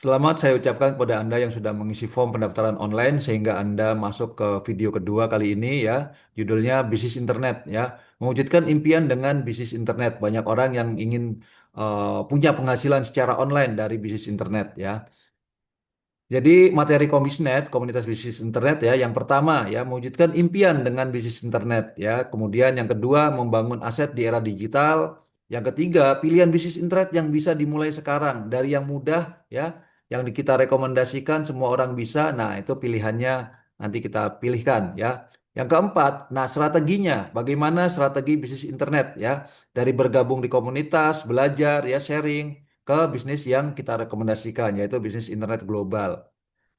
Selamat saya ucapkan kepada Anda yang sudah mengisi form pendaftaran online sehingga Anda masuk ke video kedua kali ini ya. Judulnya Bisnis Internet ya. Mewujudkan impian dengan bisnis internet. Banyak orang yang ingin punya penghasilan secara online dari bisnis internet ya. Jadi materi Komisnet, komunitas bisnis internet ya, yang pertama ya mewujudkan impian dengan bisnis internet ya. Kemudian yang kedua membangun aset di era digital. Yang ketiga pilihan bisnis internet yang bisa dimulai sekarang dari yang mudah ya, yang kita rekomendasikan semua orang bisa. Nah itu pilihannya nanti kita pilihkan ya. Yang keempat, nah strateginya, bagaimana strategi bisnis internet ya, dari bergabung di komunitas, belajar ya, sharing ke bisnis yang kita rekomendasikan yaitu bisnis internet global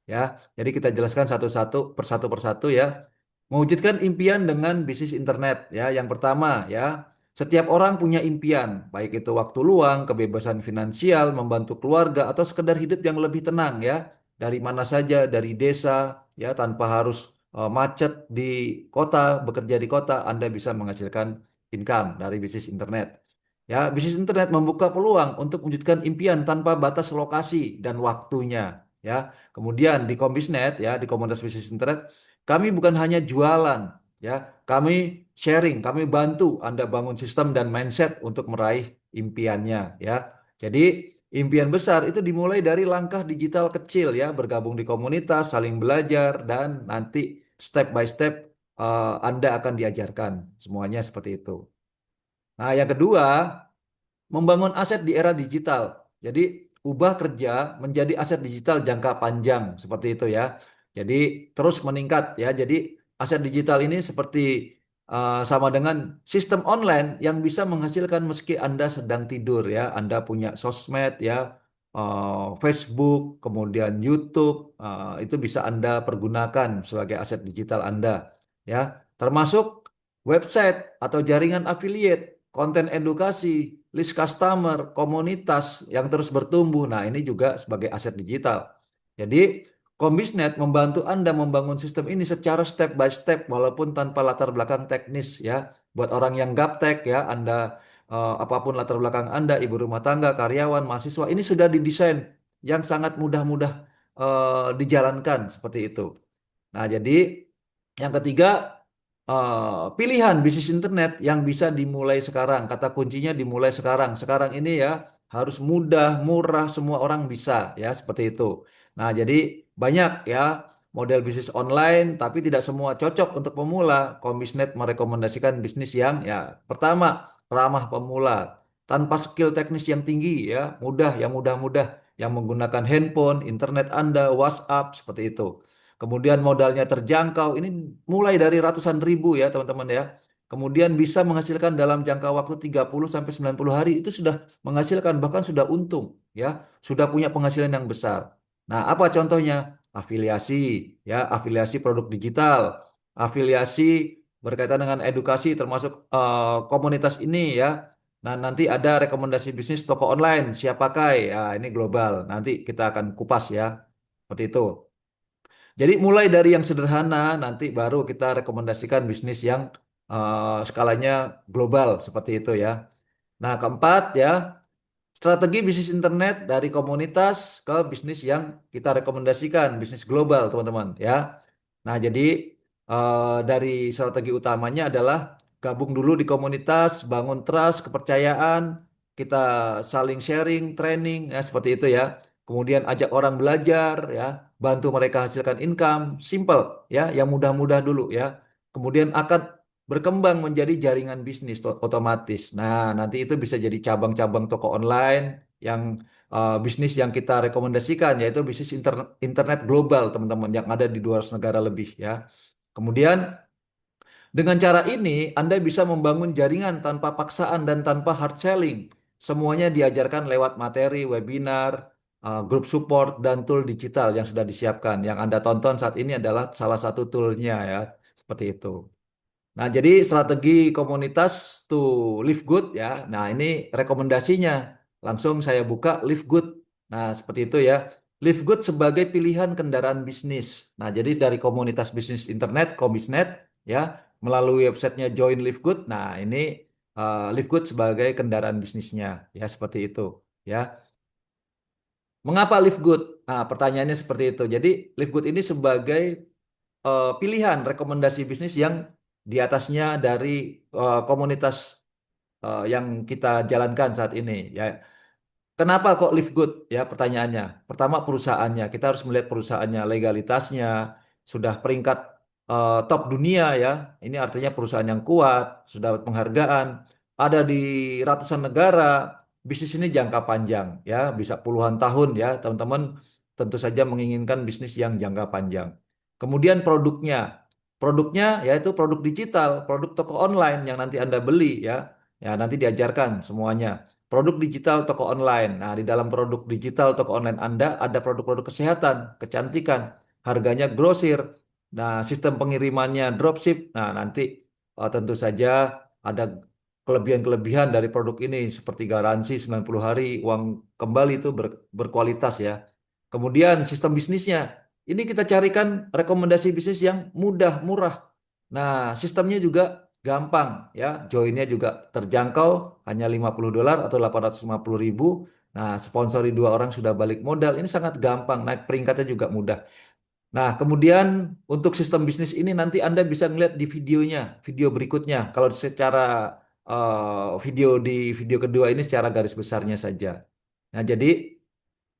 ya. Jadi kita jelaskan satu persatu ya. Mewujudkan impian dengan bisnis internet ya. Yang pertama ya, setiap orang punya impian, baik itu waktu luang, kebebasan finansial, membantu keluarga atau sekedar hidup yang lebih tenang ya. Dari mana saja, dari desa ya, tanpa harus macet di kota, bekerja di kota, Anda bisa menghasilkan income dari bisnis internet. Ya, bisnis internet membuka peluang untuk mewujudkan impian tanpa batas lokasi dan waktunya. Ya, kemudian di Kombisnet ya, di komunitas bisnis internet, kami bukan hanya jualan, ya, kami sharing, kami bantu Anda bangun sistem dan mindset untuk meraih impiannya, ya. Jadi impian besar itu dimulai dari langkah digital kecil, ya, bergabung di komunitas, saling belajar, dan nanti step by step Anda akan diajarkan semuanya seperti itu. Nah, yang kedua, membangun aset di era digital. Jadi ubah kerja menjadi aset digital jangka panjang seperti itu ya. Jadi terus meningkat ya. Jadi aset digital ini seperti sama dengan sistem online yang bisa menghasilkan meski Anda sedang tidur ya. Anda punya sosmed ya, Facebook, kemudian YouTube, itu bisa Anda pergunakan sebagai aset digital Anda ya. Termasuk website atau jaringan affiliate, konten edukasi, list customer, komunitas yang terus bertumbuh. Nah, ini juga sebagai aset digital. Jadi, Kombisnet membantu Anda membangun sistem ini secara step by step walaupun tanpa latar belakang teknis ya. Buat orang yang gaptek ya, Anda apapun latar belakang Anda, ibu rumah tangga, karyawan, mahasiswa, ini sudah didesain yang sangat mudah-mudah dijalankan seperti itu. Nah, jadi yang ketiga, pilihan bisnis internet yang bisa dimulai sekarang. Kata kuncinya dimulai sekarang. Sekarang ini ya harus mudah, murah, semua orang bisa ya seperti itu. Nah, jadi banyak ya model bisnis online, tapi tidak semua cocok untuk pemula. Komisnet merekomendasikan bisnis yang ya pertama ramah pemula, tanpa skill teknis yang tinggi ya, mudah, yang mudah-mudah, yang menggunakan handphone, internet Anda, WhatsApp seperti itu. Kemudian modalnya terjangkau, ini mulai dari ratusan ribu ya teman-teman ya. Kemudian bisa menghasilkan dalam jangka waktu 30 sampai 90 hari itu sudah menghasilkan bahkan sudah untung ya, sudah punya penghasilan yang besar. Nah, apa contohnya? Afiliasi ya, afiliasi produk digital, afiliasi berkaitan dengan edukasi termasuk komunitas ini ya. Nah, nanti ada rekomendasi bisnis toko online, siap pakai. Ya, ini global. Nanti kita akan kupas ya. Seperti itu. Jadi mulai dari yang sederhana, nanti baru kita rekomendasikan bisnis yang skalanya global seperti itu ya. Nah, keempat ya, strategi bisnis internet dari komunitas ke bisnis yang kita rekomendasikan, bisnis global teman-teman ya. Nah, jadi dari strategi utamanya adalah gabung dulu di komunitas, bangun trust, kepercayaan, kita saling sharing, training ya seperti itu ya. Kemudian ajak orang belajar ya, bantu mereka hasilkan income, simple ya, yang mudah-mudah dulu ya. Kemudian akan berkembang menjadi jaringan bisnis otomatis. Nah, nanti itu bisa jadi cabang-cabang toko online yang bisnis yang kita rekomendasikan yaitu bisnis internet global, teman-teman, yang ada di 200 negara lebih ya. Kemudian dengan cara ini Anda bisa membangun jaringan tanpa paksaan dan tanpa hard selling. Semuanya diajarkan lewat materi, webinar, grup support dan tool digital yang sudah disiapkan. Yang Anda tonton saat ini adalah salah satu toolnya ya, seperti itu. Nah, jadi strategi komunitas to live good ya. Nah, ini rekomendasinya. Langsung saya buka Live Good. Nah, seperti itu ya. Live Good sebagai pilihan kendaraan bisnis. Nah, jadi dari komunitas bisnis internet, Komisnet ya, melalui websitenya Join Live Good. Nah, ini Live Good sebagai kendaraan bisnisnya ya, seperti itu ya. Mengapa Live Good? Nah, pertanyaannya seperti itu. Jadi Live Good ini sebagai pilihan rekomendasi bisnis yang di atasnya dari komunitas yang kita jalankan saat ini ya. Kenapa kok Live Good? Ya, pertanyaannya. Pertama, perusahaannya. Kita harus melihat perusahaannya, legalitasnya, sudah peringkat top dunia ya. Ini artinya perusahaan yang kuat, sudah dapat penghargaan, ada di ratusan negara. Bisnis ini jangka panjang ya, bisa puluhan tahun ya, teman-teman. Tentu saja menginginkan bisnis yang jangka panjang. Kemudian produknya. Produknya yaitu produk digital, produk toko online yang nanti Anda beli ya. Ya, nanti diajarkan semuanya. Produk digital toko online. Nah, di dalam produk digital toko online Anda ada produk-produk kesehatan, kecantikan, harganya grosir. Nah, sistem pengirimannya dropship. Nah, nanti tentu saja ada kelebihan-kelebihan dari produk ini seperti garansi 90 hari, uang kembali itu berkualitas ya. Kemudian sistem bisnisnya. Ini kita carikan rekomendasi bisnis yang mudah, murah. Nah, sistemnya juga gampang ya, joinnya juga terjangkau, hanya $50 atau 850.000. Nah, sponsori dua orang sudah balik modal. Ini sangat gampang, naik peringkatnya juga mudah. Nah, kemudian untuk sistem bisnis ini nanti Anda bisa ngeliat di videonya, video berikutnya. Kalau secara video di video kedua ini secara garis besarnya saja. Nah, jadi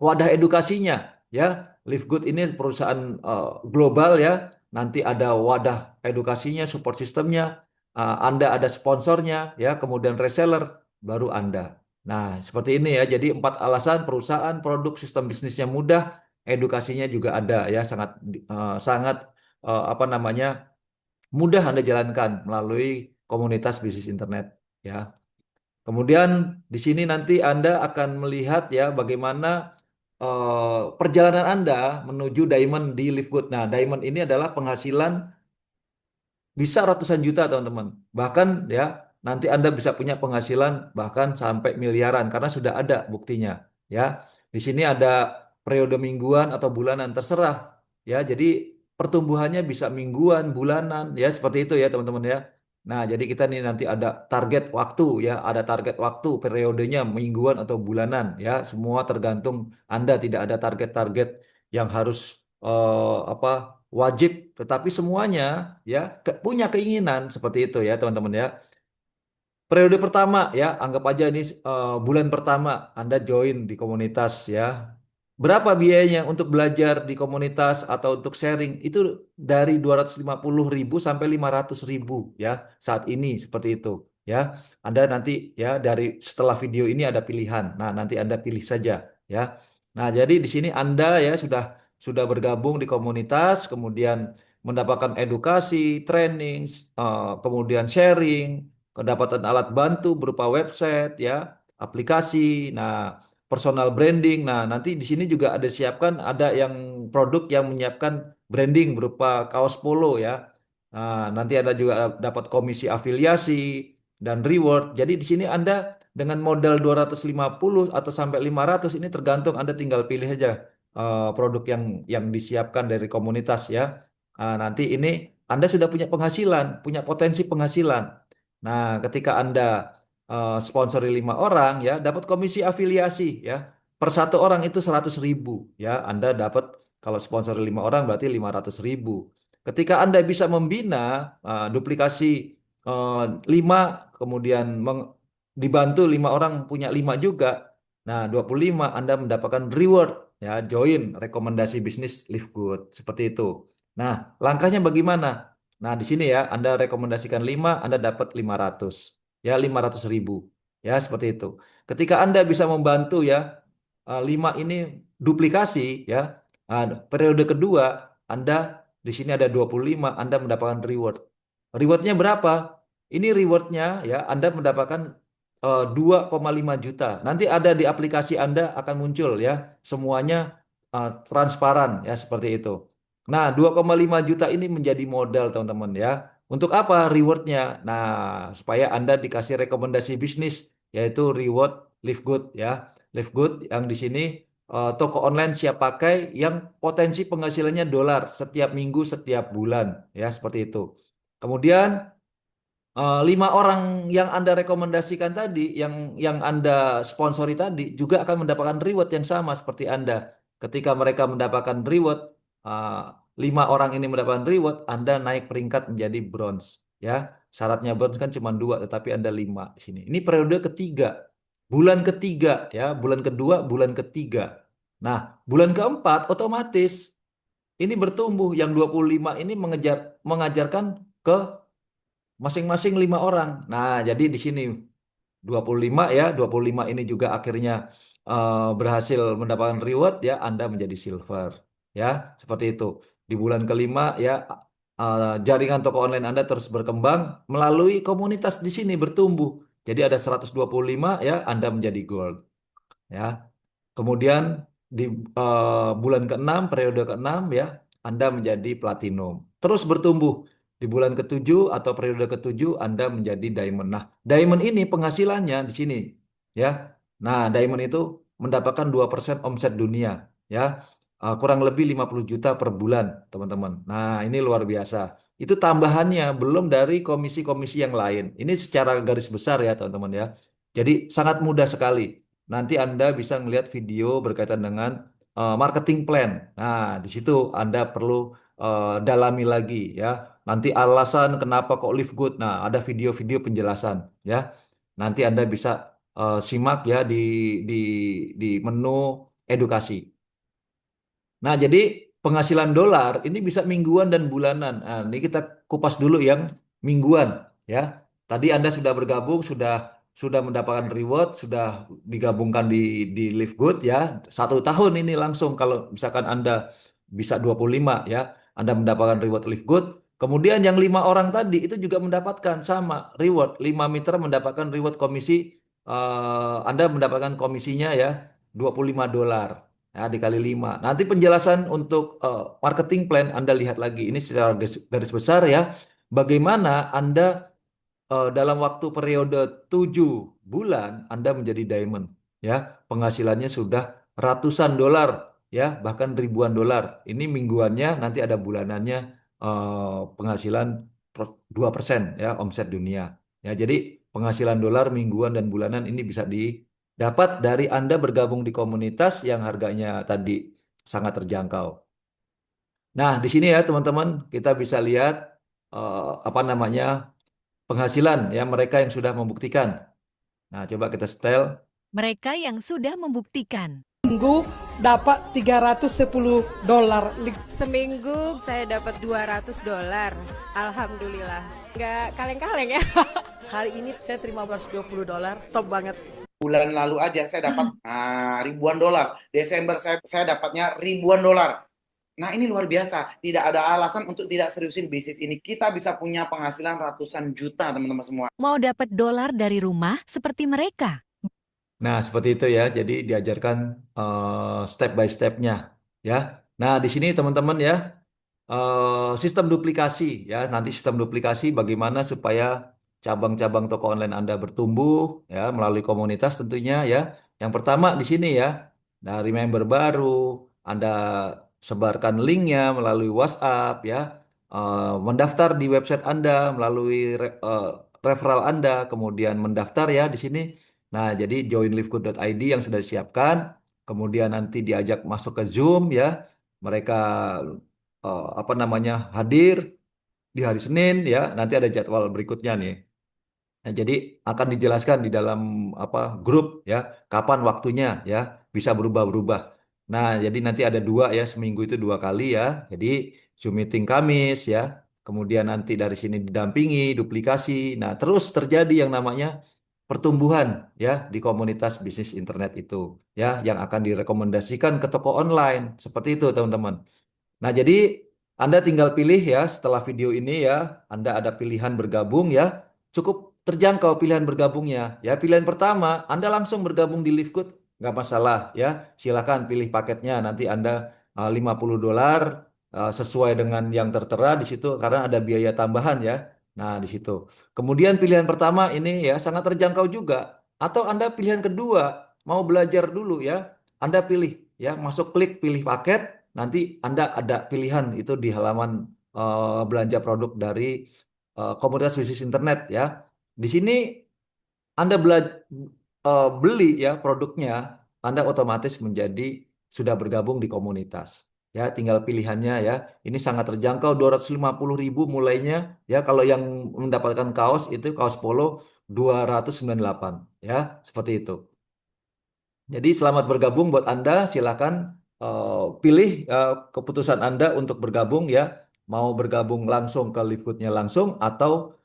wadah edukasinya ya. Live Good ini perusahaan global ya. Nanti ada wadah edukasinya, support sistemnya, Anda ada sponsornya ya, kemudian reseller baru Anda. Nah, seperti ini ya. Jadi empat alasan perusahaan, produk, sistem bisnisnya mudah, edukasinya juga ada ya, sangat sangat apa namanya? Mudah Anda jalankan melalui komunitas bisnis internet ya. Kemudian di sini nanti Anda akan melihat ya bagaimana perjalanan Anda menuju diamond di Livegood. Nah, diamond ini adalah penghasilan bisa ratusan juta teman-teman. Bahkan ya nanti Anda bisa punya penghasilan bahkan sampai miliaran karena sudah ada buktinya. Ya, di sini ada periode mingguan atau bulanan terserah. Ya, jadi pertumbuhannya bisa mingguan, bulanan, ya seperti itu ya teman-teman ya. Nah, jadi kita nih nanti ada target waktu ya, ada target waktu periodenya mingguan atau bulanan ya. Semua tergantung Anda, tidak ada target-target yang harus apa wajib, tetapi semuanya ya punya keinginan seperti itu ya teman-teman ya. Periode pertama ya, anggap aja ini bulan pertama Anda join di komunitas ya. Berapa biayanya untuk belajar di komunitas atau untuk sharing? Itu dari 250.000 sampai 500.000 ya saat ini seperti itu ya. Anda nanti ya dari setelah video ini ada pilihan. Nah, nanti Anda pilih saja ya. Nah, jadi di sini Anda ya sudah bergabung di komunitas, kemudian mendapatkan edukasi, training, kemudian sharing, kedapatan alat bantu berupa website ya, aplikasi. Nah, personal branding. Nah, nanti di sini juga ada siapkan ada yang produk yang menyiapkan branding berupa kaos polo ya. Nah, nanti ada juga dapat komisi afiliasi dan reward. Jadi di sini Anda dengan modal 250 atau sampai 500 ini tergantung Anda tinggal pilih aja produk yang disiapkan dari komunitas ya. Nah, nanti ini Anda sudah punya penghasilan, punya potensi penghasilan. Nah, ketika Anda sponsori 5 orang ya dapat komisi afiliasi ya per satu orang itu 100.000 ya Anda dapat kalau sponsori 5 orang berarti 500.000 ketika Anda bisa membina duplikasi eh, 5 kemudian dibantu 5 orang punya 5 juga nah 25 Anda mendapatkan reward ya join rekomendasi bisnis Live Good seperti itu. Nah, langkahnya bagaimana? Nah, di sini ya Anda rekomendasikan 5 Anda dapat 500 ya 500.000 ya seperti itu. Ketika Anda bisa membantu ya 5 ini duplikasi ya periode kedua Anda di sini ada 25 Anda mendapatkan reward. Rewardnya berapa? Ini rewardnya ya Anda mendapatkan 2,5 juta. Nanti ada di aplikasi Anda akan muncul ya semuanya transparan ya seperti itu. Nah, 2,5 juta ini menjadi modal teman-teman ya. Untuk apa rewardnya? Nah, supaya Anda dikasih rekomendasi bisnis, yaitu reward Live Good ya. Live Good yang di sini toko online siap pakai yang potensi penghasilannya dolar setiap minggu, setiap bulan ya seperti itu. Kemudian Lima orang yang Anda rekomendasikan tadi, yang Anda sponsori tadi, juga akan mendapatkan reward yang sama seperti Anda. Ketika mereka mendapatkan reward, uh, lima orang ini mendapatkan reward, Anda naik peringkat menjadi bronze. Ya, syaratnya bronze kan cuma dua, tetapi Anda lima di sini. Ini periode ketiga, bulan ketiga, ya, bulan kedua, bulan ketiga. Nah, bulan keempat otomatis ini bertumbuh. Yang 25 ini mengajarkan ke masing-masing lima orang. Nah, jadi di sini 25 ya, 25 ini juga akhirnya berhasil mendapatkan reward ya, Anda menjadi silver. Ya, seperti itu. Di bulan kelima ya, jaringan toko online Anda terus berkembang melalui komunitas di sini bertumbuh. Jadi ada 125 ya, Anda menjadi gold. Ya, kemudian di bulan ke-6, periode ke-6 ya, Anda menjadi platinum. Terus bertumbuh. Di bulan ke-7 atau periode ke-7 Anda menjadi diamond. Nah, diamond ini penghasilannya di sini ya. Nah, diamond itu mendapatkan 2% omset dunia ya. Kurang lebih 50 juta per bulan, teman-teman. Nah, ini luar biasa. Itu tambahannya belum dari komisi-komisi yang lain. Ini secara garis besar ya, teman-teman ya. Jadi sangat mudah sekali. Nanti Anda bisa melihat video berkaitan dengan marketing plan. Nah, di situ Anda perlu dalami lagi ya. Nanti alasan kenapa kok live good. Nah, ada video-video penjelasan ya. Nanti Anda bisa simak ya di di menu edukasi. Nah, jadi penghasilan dolar ini bisa mingguan dan bulanan. Nah, ini kita kupas dulu yang mingguan ya. Tadi Anda sudah bergabung, sudah mendapatkan reward, sudah digabungkan di Live Good ya. 1 tahun ini langsung kalau misalkan Anda bisa 25 ya, Anda mendapatkan reward Live Good. Kemudian yang lima orang tadi itu juga mendapatkan sama reward. Lima mitra mendapatkan reward komisi, Anda mendapatkan komisinya ya $25 ya, dikali 5. Nanti penjelasan untuk marketing plan Anda lihat lagi. Ini secara garis besar ya. Bagaimana Anda dalam waktu periode 7 bulan Anda menjadi diamond ya. Penghasilannya sudah ratusan dolar ya, bahkan ribuan dolar. Ini mingguannya, nanti ada bulanannya penghasilan 2% ya omset dunia. Ya, jadi penghasilan dolar mingguan dan bulanan ini bisa didapat dari Anda bergabung di komunitas yang harganya tadi sangat terjangkau. Nah, di sini ya teman-teman kita bisa lihat apa namanya penghasilan ya mereka yang sudah membuktikan. Nah, coba kita setel. Mereka yang sudah membuktikan. Minggu dapat $310. Seminggu saya dapat $200. Alhamdulillah. Nggak kaleng-kaleng ya. Hari ini saya terima $120, top banget. Bulan lalu aja saya dapat ribuan dolar. Desember saya dapatnya ribuan dolar. Nah, ini luar biasa. Tidak ada alasan untuk tidak seriusin bisnis ini. Kita bisa punya penghasilan ratusan juta, teman-teman semua. Mau dapat dolar dari rumah seperti mereka. Nah, seperti itu ya. Jadi diajarkan step by step-nya ya. Nah, di sini teman-teman ya, sistem duplikasi ya. Nanti sistem duplikasi bagaimana supaya cabang-cabang toko online Anda bertumbuh ya melalui komunitas tentunya ya. Yang pertama di sini ya, dari member baru Anda sebarkan linknya melalui WhatsApp ya. Mendaftar di website Anda melalui referral Anda, kemudian mendaftar ya di sini. Nah, jadi joinlivegood.id yang sudah disiapkan, kemudian nanti diajak masuk ke Zoom ya. Mereka apa namanya hadir di hari Senin ya. Nanti ada jadwal berikutnya nih. Nah, jadi akan dijelaskan di dalam apa grup ya, kapan waktunya ya, bisa berubah-berubah. Nah, jadi nanti ada dua ya, seminggu itu 2 kali ya. Jadi Zoom meeting Kamis ya, kemudian nanti dari sini didampingi, duplikasi. Nah, terus terjadi yang namanya pertumbuhan ya di komunitas bisnis internet itu ya, yang akan direkomendasikan ke toko online. Seperti itu, teman-teman. Nah, jadi Anda tinggal pilih ya setelah video ini ya, Anda ada pilihan bergabung ya. Cukup terjangkau pilihan bergabungnya. Ya, pilihan pertama, Anda langsung bergabung di Livegood, nggak masalah ya. Silakan pilih paketnya. Nanti Anda $50 sesuai dengan yang tertera di situ karena ada biaya tambahan ya. Nah, di situ. Kemudian pilihan pertama ini ya sangat terjangkau juga. Atau Anda pilihan kedua, mau belajar dulu ya. Anda pilih ya, masuk klik pilih paket. Nanti Anda ada pilihan itu di halaman belanja produk dari komunitas bisnis internet ya. Di sini Anda beli ya produknya, Anda otomatis menjadi sudah bergabung di komunitas. Ya, tinggal pilihannya ya. Ini sangat terjangkau 250.000 mulainya ya. Kalau yang mendapatkan kaos itu kaos polo 298 ya, seperti itu. Jadi selamat bergabung buat Anda. Silakan pilih keputusan Anda untuk bergabung ya. Mau bergabung langsung ke Livegood-nya langsung atau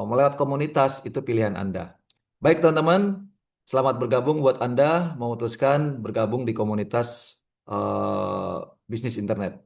melewat komunitas itu pilihan Anda. Baik teman-teman, selamat bergabung buat Anda memutuskan bergabung di komunitas bisnis internet.